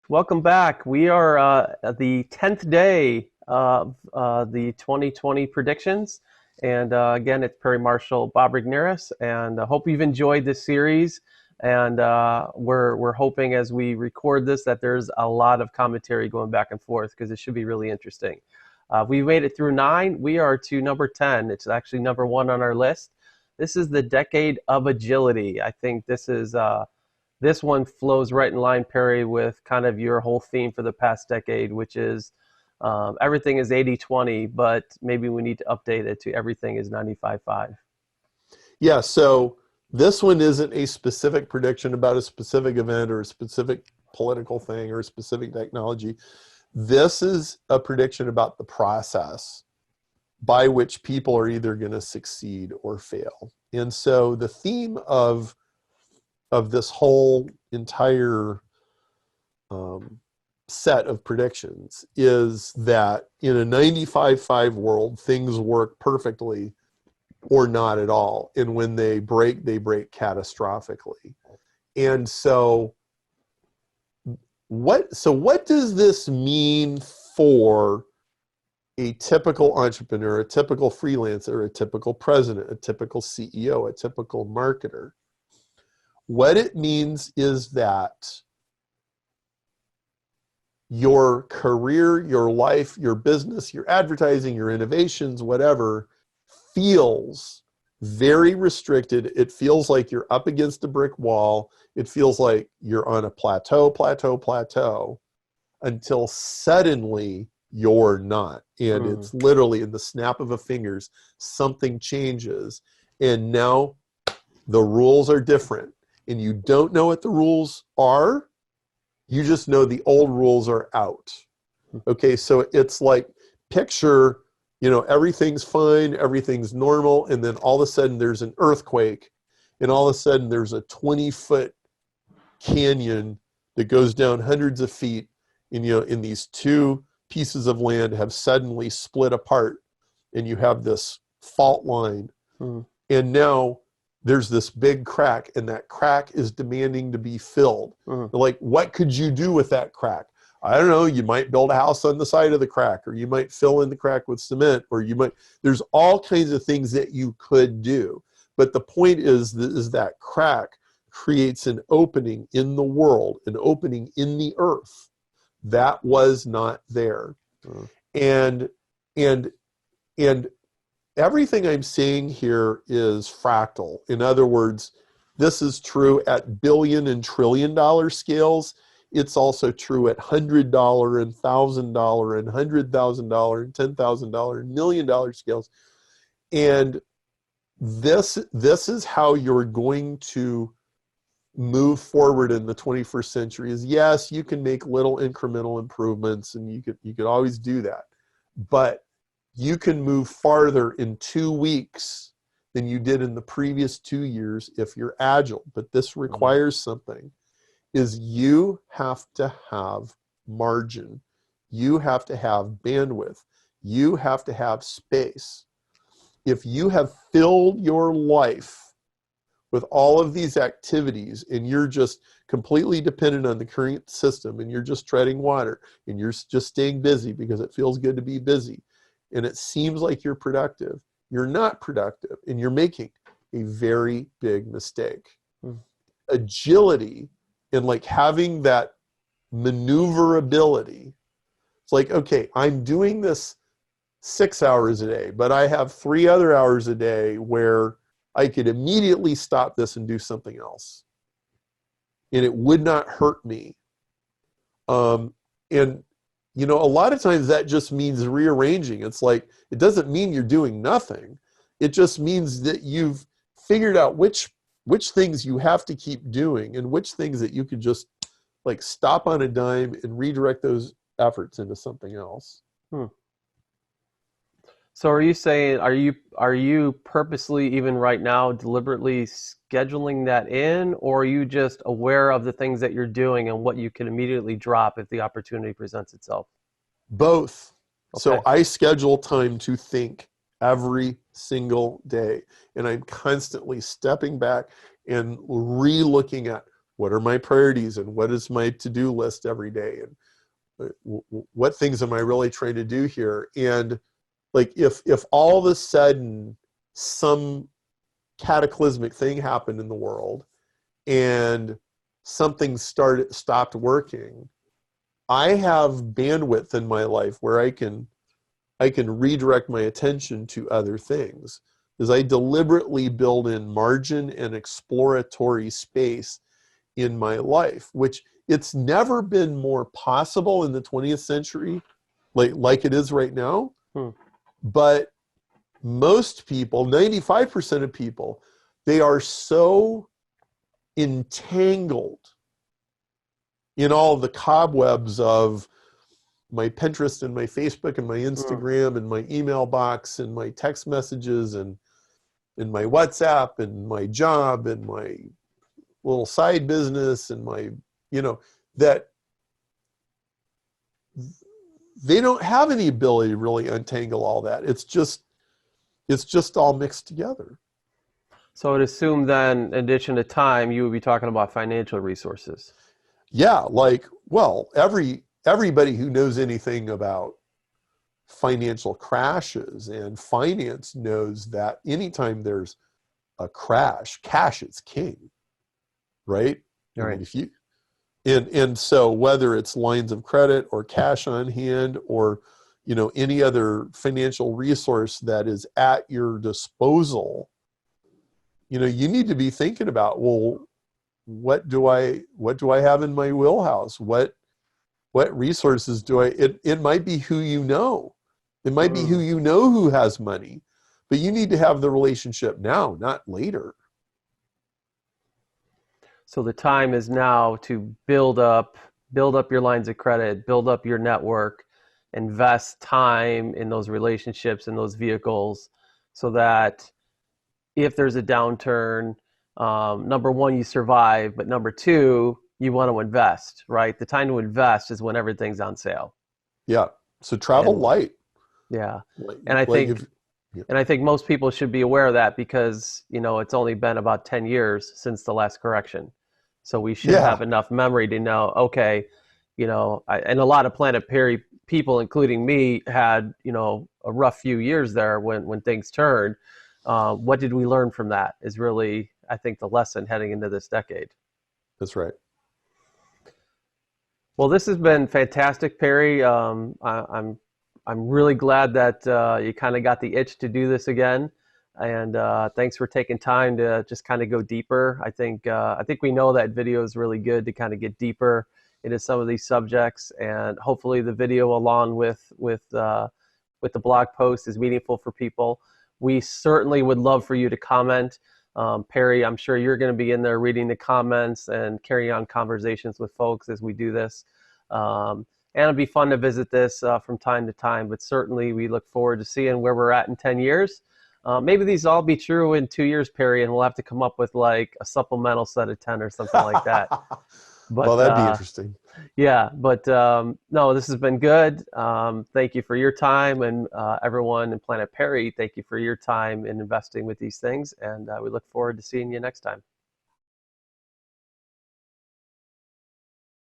Welcome back. We are at the 10th day of the 2020 predictions. And again, it's Perry Marshall, Bob Rigneris, and I hope you've enjoyed this series. And we're hoping as we record this that there's a lot of commentary going back and forth because it should be really interesting. We made it through 9. We are to number 10. It's actually number 1 on our list. This is the decade of agility. I think this one flows right in line, Perry, with kind of your whole theme for the past decade, which is everything is 80-20, but maybe we need to update it to everything is 95-5. Yeah, so this one isn't a specific prediction about a specific event or a specific political thing or a specific technology. This is a prediction about the process by which people are either going to succeed or fail. And so the theme of this whole entire set of predictions is that in a 95-5 world, things work perfectly or not at all. And when they break catastrophically. And so what does this mean for a typical entrepreneur, a typical freelancer, a typical president, a typical CEO, a typical marketer? What it means is that your career, your life, your business, your advertising, your innovations, whatever, feels very restricted. It feels like you're up against a brick wall. It feels like you're on a plateau, until suddenly you're not. And it's literally in the snap of a fingers, something changes. And now the rules are different. And you don't know what the rules are, you just know the old rules are out. Okay, so it's like picture, everything's fine, everything's normal, and then all of a sudden there's an earthquake, and all of a sudden there's a 20-foot canyon that goes down hundreds of feet, and in these two pieces of land have suddenly split apart, and you have this fault line. And now there's this big crack, and that crack is demanding to be filled. Like, what could you do with that crack? I don't know, you might build a house on the side of the crack, or you might fill in the crack with cement, or there's all kinds of things that you could do. But the point is that crack creates an opening in the world, an opening in the earth that was not there. And everything I'm saying here is fractal. In other words, this is true at billion and trillion dollar scales. It's also true at $100 and $1,000 and $100,000 and $10,000 and $1 million scales. And this is how you're going to move forward in the 21st century. Is yes, you can make little incremental improvements, and you could always do that. But you can move farther in 2 weeks than you did in the previous 2 years if you're agile. But this requires something, is you have to have margin. You have to have bandwidth. You have to have space. If you have filled your life with all of these activities and you're just completely dependent on the current system, and you're just treading water, and you're just staying busy because it feels good to be busy, and it seems like you're productive, you're not productive, and you're making a very big mistake. Agility and like having that maneuverability, it's like, okay, I'm doing this 6 hours a day, but I have 3 other hours a day where I could immediately stop this and do something else, and it would not hurt me. And a lot of times that just means rearranging. It's like, it doesn't mean you're doing nothing. It just means that you've figured out which things you have to keep doing and which things that you could just like stop on a dime and redirect those efforts into something else. So are you saying, are you purposely, even right now, deliberately scheduling that in, or are you just aware of the things that you're doing and what you can immediately drop if the opportunity presents itself? Both. Okay. So I schedule time to think every single day, and I'm constantly stepping back and re-looking at what are my priorities and what is my to-do list every day, and what things am I really trying to do here? And like if all of a sudden some cataclysmic thing happened in the world and something stopped working, I have bandwidth in my life where I can redirect my attention to other things, is I deliberately build in margin and exploratory space in my life, which it's never been more possible in the 20th century like it is right now. But most people, 95% of people, they are so entangled in all the cobwebs of my Pinterest and my Facebook and my Instagram and my email box and my text messages and my WhatsApp and my job and my little side business and my, that they don't have any ability to really untangle all that. It's just all mixed together. So I'd assume then, in addition to time, you would be talking about financial resources. Yeah, well, everybody who knows anything about financial crashes and finance knows that anytime there's a crash, cash is king, right? Right. I mean, if you and so whether it's lines of credit or cash on hand or any other financial resource that is at your disposal, you need to be thinking about, well, what do I have in my wheelhouse? What resources do I? It might be who you know. It might be who you know who has money, but you need to have the relationship now, not later. So the time is now to build up your lines of credit, build up your network, invest time in those relationships and those vehicles, so that if there's a downturn, number one, you survive, but number two, you want to invest, right? The time to invest is when everything's on sale. Yeah. So travel light. Yeah. And I think most people should be aware of that, because, it's only been about 10 years since the last correction. So we should have enough memory to know, okay, and a lot of Planet Perry people, including me, had, a rough few years there when things turned. What did we learn from that is really, I think, the lesson heading into this decade. That's right. Well, this has been fantastic, Perry. I'm really glad that you kind of got the itch to do this again, and thanks for taking time to just kind of go deeper. I think we know that video is really good to kind of get deeper into some of these subjects, and hopefully the video along with the blog post is meaningful for people. We certainly would love for you to comment. Perry, I'm sure you're going to be in there reading the comments and carrying on conversations with folks as we do this. And it'll be fun to visit this from time to time, but certainly we look forward to seeing where we're at in 10 years. Maybe these all be true in 2 years, Perry, and we'll have to come up with like a supplemental set of 10 or something like that. But, well, that'd be interesting. Yeah, but no, this has been good. Thank you for your time, and everyone in Planet Perry, thank you for your time in investing with these things, and we look forward to seeing you next time.